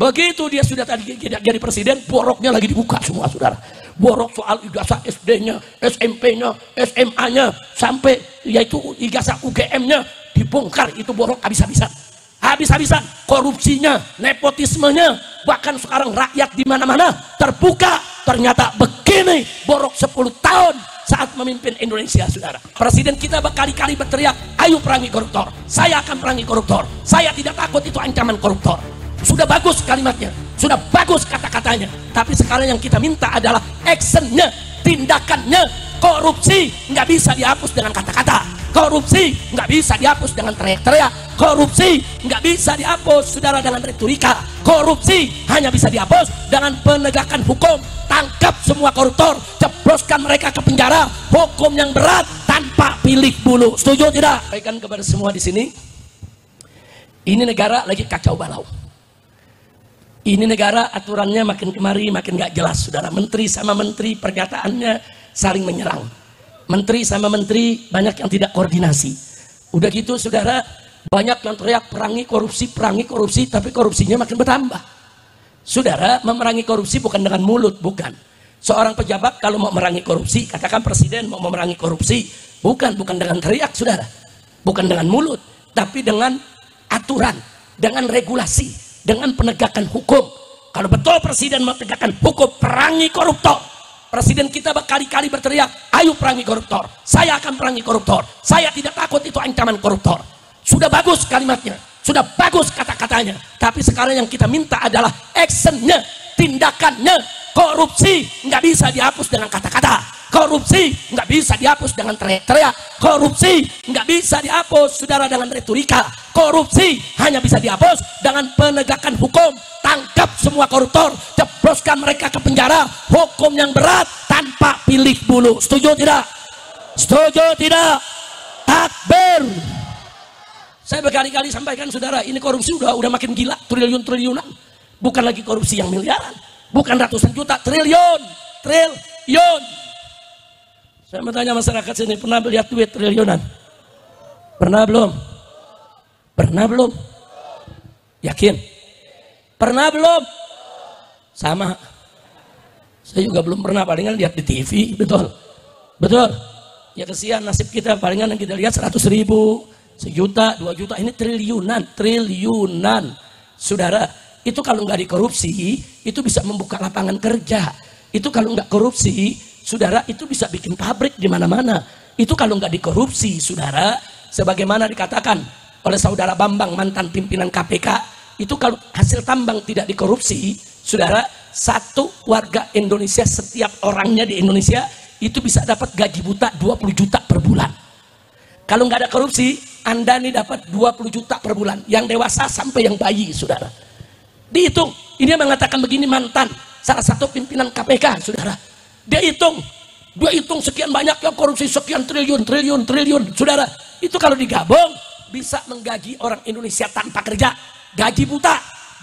Begitu dia sudah tadi jadi presiden, boroknya lagi dibuka semua, saudara. Borok soal ijazah SD-nya, SMP-nya, SMA-nya, sampai yaitu ijazah UGM-nya dibongkar. Itu borok habis-habisan. Habis-habisan. Korupsinya, nepotismenya, bahkan sekarang rakyat di mana-mana terbuka. Ternyata begini borok 10 tahun saat memimpin Indonesia, saudara. Presiden kita berkali-kali berteriak, ayo perangi koruptor. Saya akan perangi koruptor. Saya tidak takut itu ancaman koruptor. Sudah bagus kalimatnya, sudah bagus kata-katanya, tapi sekarang yang kita minta adalah actionnya, tindakannya. Korupsi nggak bisa dihapus dengan kata-kata, korupsi nggak bisa dihapus dengan teriak-teriak, korupsi nggak bisa dihapus, saudara, dengan retorika. Korupsi hanya bisa dihapus dengan penegakan hukum. Tangkap semua koruptor, jebloskan mereka ke penjara, hukum yang berat tanpa pilih bulu. Setuju tidak? Sampaikan kepada semua di sini, ini negara lagi kacau balau. Ini negara aturannya makin kemari makin gak jelas, saudara. Menteri sama menteri pernyataannya saling menyerang. Menteri sama menteri banyak yang tidak koordinasi. Udah gitu, saudara, banyak yang teriak perangi korupsi, tapi korupsinya makin bertambah. Saudara, memerangi korupsi bukan dengan mulut, bukan. Seorang pejabat kalau mau memerangi korupsi, katakan presiden mau memerangi korupsi, bukan dengan teriak, saudara. Bukan dengan mulut, tapi dengan aturan, dengan regulasi, dengan penegakan hukum. Kalau betul presiden menegakkan hukum, perangi koruptor. Presiden kita berkali-kali berteriak, ayo perangi koruptor. Saya akan perangi koruptor. Saya tidak takut itu ancaman koruptor. Sudah bagus kalimatnya, sudah bagus kata-katanya, tapi sekarang yang kita minta adalah actionnya, tindakannya. Korupsi nggak bisa dihapus dengan kata-kata, korupsi nggak bisa dihapus dengan teriak-teriak, korupsi nggak bisa dihapus, saudara, dengan retorika. Korupsi hanya bisa dihapus dengan penegakan hukum. Tangkap semua koruptor, jebloskan mereka ke penjara, hukum yang berat tanpa pilih bulu. Setuju tidak? Setuju tidak? Takbir. Saya berkali-kali sampaikan, saudara, ini korupsi udah makin gila, triliun-triliunan. Bukan lagi korupsi yang miliaran, bukan ratusan juta, triliun. Saya mau tanya masyarakat sini, pernah lihat duit triliunan? Pernah belum? Pernah belum? Yakin? Pernah belum? Sama. Saya juga belum pernah, palingan lihat di TV, betul? Betul? Ya kesian nasib kita, palingan yang kita lihat 100.000, 1 juta, 2 juta, ini triliunan. Saudara, itu kalau nggak dikorupsi, itu bisa membuka lapangan kerja. Itu kalau nggak korupsi, saudara, itu bisa bikin pabrik di mana-mana. Itu kalau nggak dikorupsi, saudara, sebagaimana dikatakan oleh saudara Bambang, mantan pimpinan KPK, itu kalau hasil tambang tidak dikorupsi, saudara, 1 warga Indonesia, setiap orangnya di Indonesia itu bisa dapat gaji buta 20 juta per bulan. Kalau nggak ada korupsi, Anda nih dapat 20 juta per bulan, yang dewasa sampai yang bayi, saudara. Dihitung, ini mengatakan begini, mantan salah satu pimpinan KPK, saudara. Dia hitung sekian banyak yang korupsi, sekian triliun, saudara. Itu kalau digabung bisa menggaji orang Indonesia tanpa kerja, gaji buta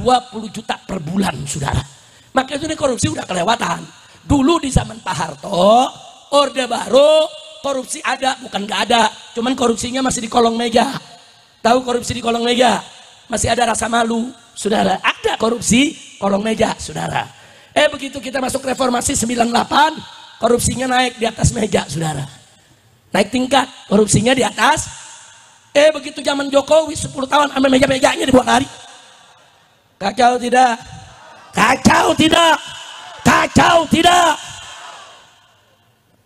20 juta per bulan, saudara. Maka itu korupsi udah kelewatan. Dulu di zaman Pak Harto, Orde Baru, korupsi ada, bukan nggak ada, cuman korupsinya masih di kolong meja. Tahu korupsi di kolong meja? Masih ada rasa malu, saudara. Ada korupsi kolong meja, saudara. Begitu kita masuk reformasi 98, korupsinya naik di atas meja, saudara. Naik tingkat, korupsinya di atas. Begitu zaman Jokowi 10 tahun, ambil meja-mejanya dibuang lari. Kacau tidak? Kacau tidak? Kacau tidak?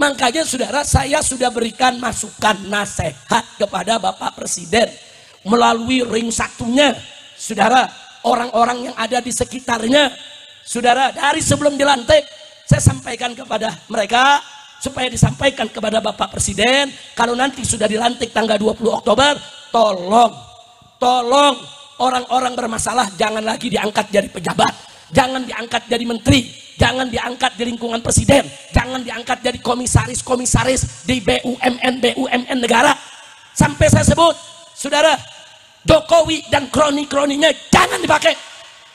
Makanya, saudara, saya sudah berikan masukan nasihat kepada Bapak Presiden melalui ring satunya, saudara, orang-orang yang ada di sekitarnya, saudara. Dari sebelum dilantik, saya sampaikan kepada mereka supaya disampaikan kepada Bapak Presiden, kalau nanti sudah dilantik tanggal 20 Oktober, tolong orang-orang bermasalah jangan lagi diangkat jadi pejabat, jangan diangkat jadi menteri, jangan diangkat di lingkungan presiden, jangan diangkat jadi komisaris di BUMN negara. Sampai saya sebut, saudara, Jokowi dan kroni-kroninya jangan dipakai.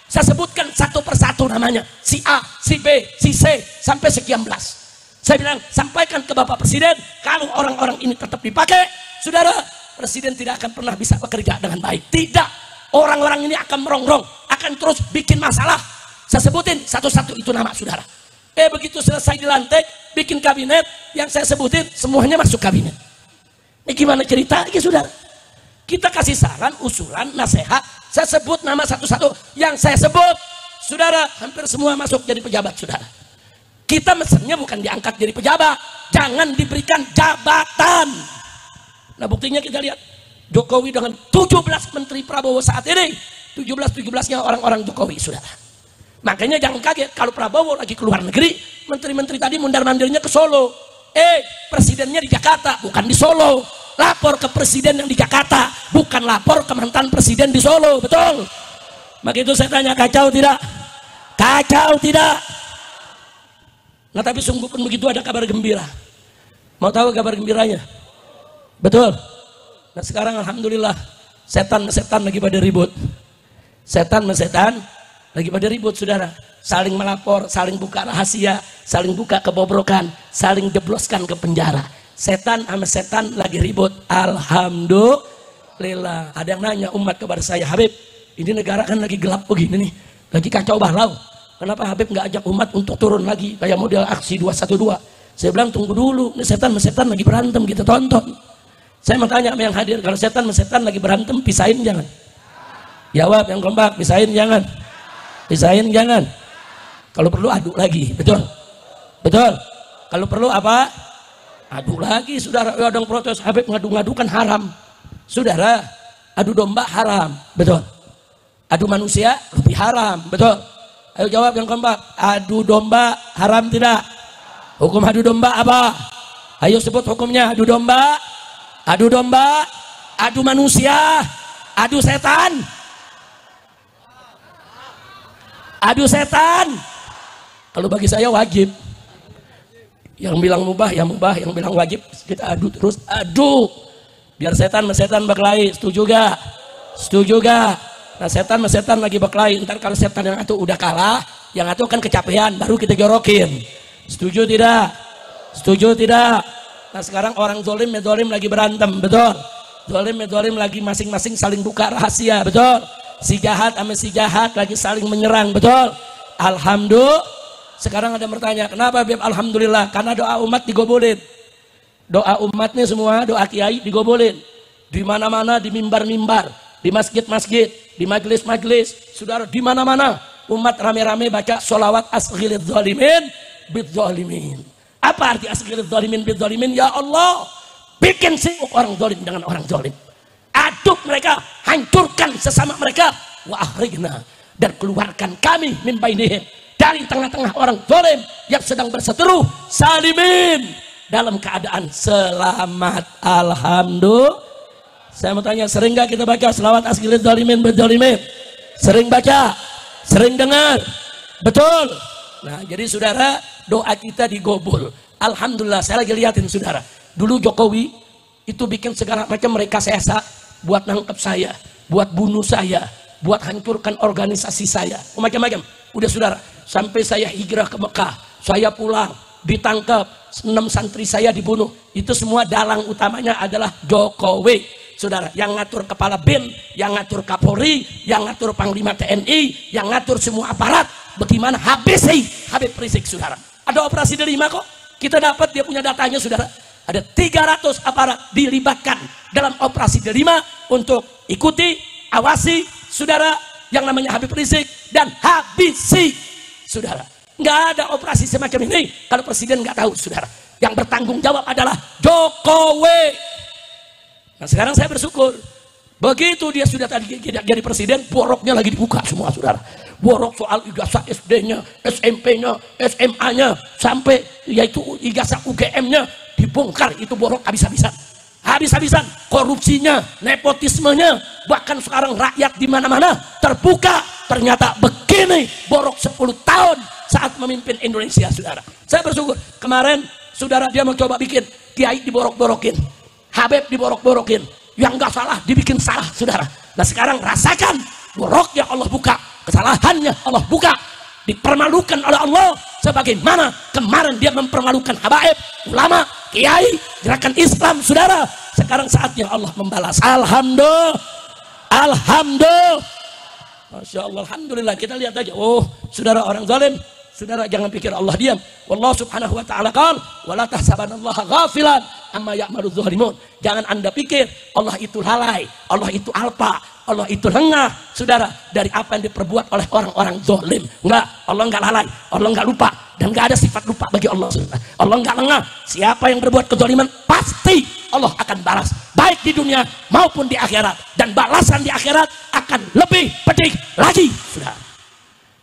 Saya sebutkan satu persatu namanya, si A, si B, si C, sampai sekian belas. Saya bilang, sampaikan ke Bapak Presiden, kalau orang-orang ini tetap dipakai, saudara, Presiden tidak akan pernah bisa bekerja dengan baik. Tidak, orang-orang ini akan merongrong, akan terus bikin masalah. Saya sebutin satu-satu itu nama saudara. Begitu selesai dilantik, bikin kabinet, yang saya sebutin semuanya masuk kabinet. Ini gimana ceritanya saudara? Kita kasih saran, usulan, nasihat, saya sebut nama satu-satu. Yang saya sebut, saudara, hampir semua masuk jadi pejabat saudara. Kita mesennya bukan diangkat jadi pejabat, jangan diberikan jabatan. Nah buktinya kita lihat, Jokowi dengan 17 menteri Prabowo saat ini, 17-17-nya orang-orang Jokowi saudara. Makanya jangan kaget kalau Prabowo lagi keluar negeri, menteri-menteri tadi mundar-mandirnya ke Solo. Presidennya di Jakarta, bukan di Solo. Lapor ke presiden yang di Jakarta, bukan lapor ke mantan presiden di Solo, betul? Maka itu saya tanya, kacau tidak? Kacau tidak? Nah tapi sungguh pun begitu ada kabar gembira. Mau tahu kabar gembiranya? Betul? Nah sekarang alhamdulillah, setan lagi pada ribut. Setan lagi pada ribut saudara, saling melapor, saling buka rahasia, saling buka kebobrokan, saling jebloskan ke penjara. Setan sama setan lagi ribut. Alhamdulillah. Ada yang nanya umat kepada saya, Habib, ini negara kan lagi gelap begini nih, lagi kacau balau, kenapa Habib nggak ajak umat untuk turun lagi kayak model aksi 212? Saya bilang tunggu dulu, ini setan sama setan lagi berantem, kita tonton. Saya mau tanya sama yang hadir, kalau setan sama setan lagi berantem, pisahin jangan? Jawab yang kompak, pisahin jangan? Pisahin jangan. Kalau perlu adu lagi, betul? Betul? Kalau perlu apa? Adu lagi, saudara. Ada yang protes, Habib ngadu-ngadu kan haram. Saudara, adu domba haram, betul? Adu manusia lebih haram, betul? Ayo jawab yang kompak. Adu domba haram tidak? Hukum adu domba apa? Ayo sebut hukumnya. Adu domba, adu manusia, adu setan. Adu setan. Kalau bagi saya wajib. Yang bilang mubah, yang bilang wajib, kita adu terus, adu. Biar setan sama setan berkelahi, setuju gak? Setuju gak? Nah setan sama setan lagi berkelahi, ntar kalau setan yang atu udah kalah, yang atu kan kecapean, baru kita jorokin. Setuju tidak? Setuju tidak? Nah sekarang orang zolim lagi berantem, betul? Zolim lagi masing-masing saling buka rahasia, betul? Si jahat sama si jahat lagi saling menyerang, betul? Alhamdulillah. Sekarang ada yang bertanya, kenapa Beb? Alhamdulillah, karena doa umat digobolin. Doa umatnya semua, doa kiai digobolin. Di mana-mana, di mimbar-mimbar, di masjid-masjid, di majelis-majelis, saudara, di mana-mana umat rame-rame baca sholawat asghilidz zalimin bidz zalimin. Apa arti asghilidz zalimin bidz zalimin? Ya Allah, bikin sibuk orang zalim dengan orang zalim. Aduk mereka, hancurkan sesama mereka. Wa akhrijna, dan keluarkan kami min bainihim, dari tengah-tengah orang zalim yang sedang berseteru, salimin, dalam keadaan selamat. Alhamdulillah. Saya mau tanya, sering gak kita baca selawat asghilidz zalimin bidz zalimin? Sering baca? Sering dengar? Betul? Nah jadi saudara, doa kita digobol. Alhamdulillah. Saya lagi liatin saudara, dulu Jokowi itu bikin segala macam rekayasa buat nangkep saya, buat bunuh saya, buat hancurkan organisasi saya, macam-macam. Udah saudara, sampai saya hijrah ke Mekah, saya pulang, ditangkap, 6 santri saya dibunuh. Itu semua dalang utamanya adalah Jokowi. Saudara, yang ngatur kepala BIN, yang ngatur Kapolri, yang ngatur Panglima TNI, yang ngatur semua aparat. Bagaimana habis Habib Rizik saudara. Ada operasi Delima kok. Kita dapat dia punya datanya saudara. Ada 300 aparat dilibatkan dalam operasi Delima untuk ikuti, awasi saudara yang namanya Habib Rizik dan habisi saudara. Nggak ada operasi semacam ini kalau presiden nggak tahu saudara. Yang bertanggung jawab adalah Jokowi. Nah sekarang saya bersyukur, begitu dia sudah tadi jadi presiden, boroknya lagi dibuka semua saudara. Borok soal ijazah SD-nya, SMP-nya, SMA-nya, sampai yaitu ijazah UGM-nya dibongkar. Itu borok habis-habisan. Habis-habisan, korupsinya, nepotismenya, bahkan sekarang rakyat di mana-mana terbuka. Ternyata begini borok 10 tahun saat memimpin Indonesia saudara. Saya bersyukur, kemarin saudara dia mencoba bikin kiai diborok-borokin, Habib diborok-borokin, yang nggak salah dibikin salah saudara. Nah sekarang rasakan boroknya Allah buka, kesalahannya Allah buka, dipermalukan oleh Allah sebagaimana kemarin dia mempermalukan habaib, ulama, kiai, gerakan Islam saudara. Sekarang saatnya Allah membalas. Alhamdulillah. Alhamdulillah. Masya Allah, alhamdulillah. Kita lihat aja. Oh, saudara, orang zalim, saudara jangan pikir Allah diam. Wallahu subhanahu wa ta'ala qala, wala tahsabanallaha ghafilan amma ya'malu dzalimun. Jangan Anda pikir Allah itu lalai, Allah itu alpa, Allah itu lengah, saudara, dari apa yang diperbuat oleh orang-orang zalim. Enggak, Allah enggak lalai, Allah enggak lupa, dan enggak ada sifat lupa bagi Allah. Allah enggak lengah. Siapa yang berbuat kezaliman pasti Allah akan balas, baik di dunia maupun di akhirat, dan balasan di akhirat akan lebih pedih lagi, saudara.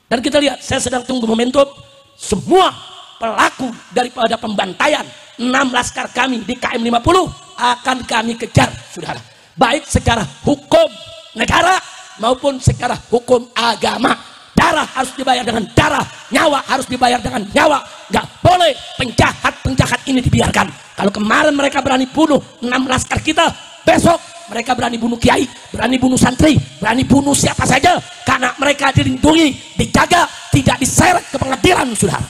Dan kita lihat, saya sedang tunggu momentum semua pelaku daripada pembantaian 6 laskar kami di KM 50 akan kami kejar, saudara, baik secara hukum negara maupun secara hukum agama. Darah harus dibayar dengan darah, nyawa harus dibayar dengan nyawa. Nggak boleh penjahat-penjahat ini dibiarkan. Kalau kemarin mereka berani bunuh 6 laskar kita, besok mereka berani bunuh kiai, berani bunuh santri, berani bunuh siapa saja, karena mereka dilindungi, dijaga, tidak diseret ke pengadilan, saudara.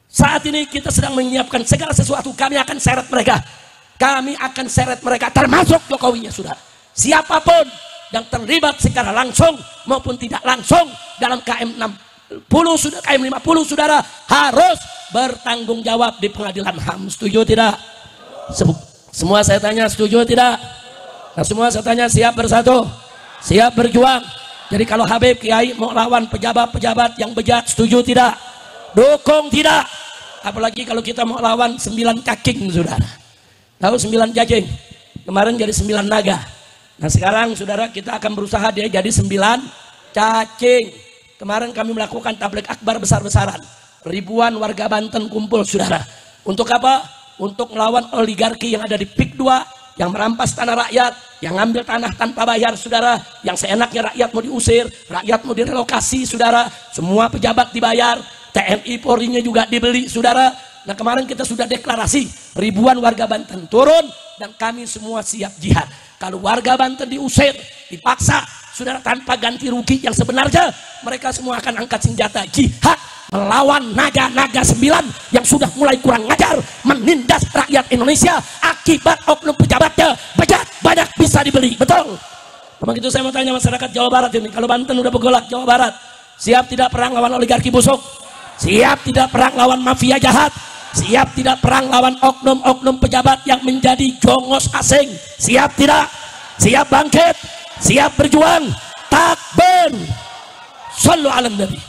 Saat ini kita sedang menyiapkan segala sesuatu. Kami akan seret mereka, kami akan seret mereka, termasuk Jokowinya, saudara. Siapapun yang terlibat secara langsung maupun tidak langsung dalam KM 60, KM 50, saudara, harus bertanggung jawab di pengadilan HAM. Setuju tidak? Semua saya tanya, setuju tidak? Nah, semua saya tanya, siap bersatu, siap berjuang. Jadi kalau Habib Kiai mau lawan pejabat-pejabat yang bejat, setuju tidak? Dukung tidak? Apalagi kalau kita mau lawan 9 cacing, saudara. Tahu 9 cacing? Kemarin jadi 9 naga. Nah sekarang, saudara, kita akan berusaha dia jadi 9 cacing. Kemarin kami melakukan tabligh akbar besar-besaran. Ribuan warga Banten kumpul, saudara. Untuk apa? Untuk melawan oligarki yang ada di PIK 2, yang merampas tanah rakyat, yang ngambil tanah tanpa bayar, saudara, yang seenaknya rakyat mau diusir, rakyat mau direlokasi, saudara. Semua pejabat dibayar, TNI Polri-nya juga dibeli, saudara. Nah kemarin kita sudah deklarasi, ribuan warga Banten turun, dan kami semua siap jihad. Kalau warga Banten diusir, dipaksa, saudara, tanpa ganti rugi yang sebenarnya, mereka semua akan angkat senjata jihad melawan naga-naga 9 yang sudah mulai kurang ngajar, menindas rakyat Indonesia akibat oknum pejabatnya bejat, banyak bisa dibeli. Betul? Memang itu saya mau tanya masyarakat Jawa Barat ini, kalau Banten udah bergolak Jawa Barat, siap tidak perang lawan oligarki busuk? Siap tidak perang lawan mafia jahat? Siap tidak perang lawan oknum-oknum pejabat yang menjadi jongos asing? Siap tidak? Siap bangkit? Siap berjuang? Takbir! Shallu ala nabi.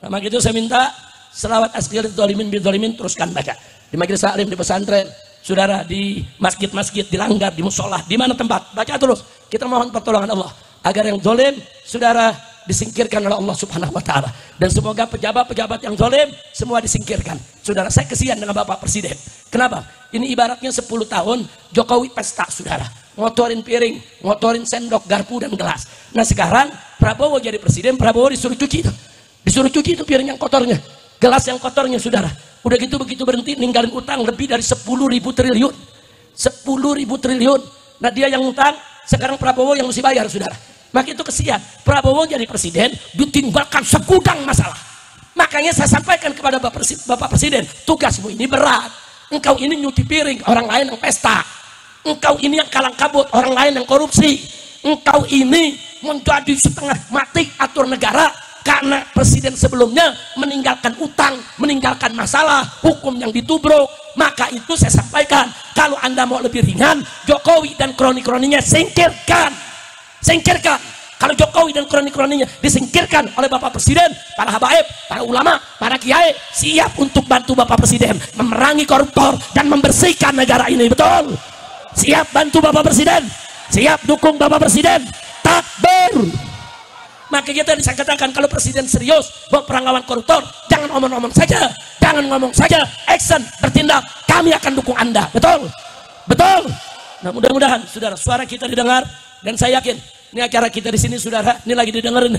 Nah, maka itu saya minta selawat askir dzalimin bidzalimin teruskan baca di majelis taklim, di pesantren, saudara, di masjid-masjid, di langgar, di musola, di mana tempat, baca terus. Kita mohon pertolongan Allah agar yang zalim, saudara, disingkirkan oleh Allah Subhanahu wa taala, dan semoga pejabat-pejabat yang zalim semua disingkirkan. Saudara, saya kesian dengan Bapak Presiden. Kenapa? Ini ibaratnya 10 tahun Jokowi pesta, saudara, ngotorin piring, ngotorin sendok, garpu dan gelas. Nah sekarang Prabowo jadi presiden, Prabowo disuruh cuci itu. Disuruh cuci itu piring yang kotornya, gelas yang kotornya, saudara. Udah gitu begitu berhenti ninggalin utang lebih dari 10.000 triliun. 10.000 triliun. Nah dia yang utang, sekarang Prabowo yang mesti bayar, saudara. Maka itu kesian. Prabowo jadi presiden ditinggalkan segudang masalah. Makanya saya sampaikan kepada Bapak Presiden, tugasmu ini berat. Engkau ini nyuci piring, orang lain yang pesta. Engkau ini yang kalang kabut, orang lain yang korupsi. Engkau ini menjadi setengah mati atur negara karena presiden sebelumnya meninggalkan utang, meninggalkan masalah, hukum yang ditubruk. Maka itu saya sampaikan, kalau Anda mau lebih ringan, Jokowi dan kroni-kroninya singkirkan. Singkirkan. Kalau Jokowi dan kroni-kroninya disingkirkan oleh Bapak Presiden, para habaib, para ulama, para kiai siap untuk bantu Bapak Presiden memerangi koruptor dan membersihkan negara ini. Betul? Siap bantu Bapak Presiden, siap dukung Bapak Presiden. Takbir! Maka kita bisa katakan, kalau presiden serius mau perang lawan koruptor, jangan omong-omong saja, jangan ngomong saja, action, bertindak. Kami akan dukung Anda. Betul? Betul? Nah mudah-mudahan, saudara, suara kita didengar, dan saya yakin ini acara kita di sini, saudara, ini lagi didengerin,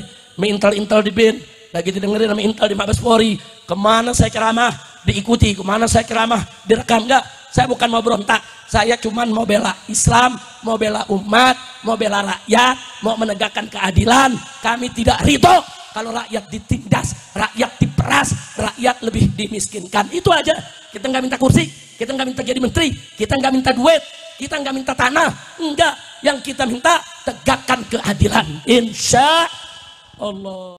intel di BIN, lagi didengerin sama intel di Mabes Polri. Kemana saya ceramah diikuti, kemana saya ceramah direkam. Enggak, saya bukan mau berontak, saya cuman mau bela Islam, mau bela umat, mau bela rakyat, mau menegakkan keadilan. Kami tidak ridho kalau rakyat ditindas, rakyat diperas, rakyat lebih dimiskinkan. Itu aja. Kita nggak minta kursi, kita nggak minta jadi menteri, kita nggak minta duit, kita nggak minta tanah, enggak. Yang kita minta tegakkan keadilan, insya Allah.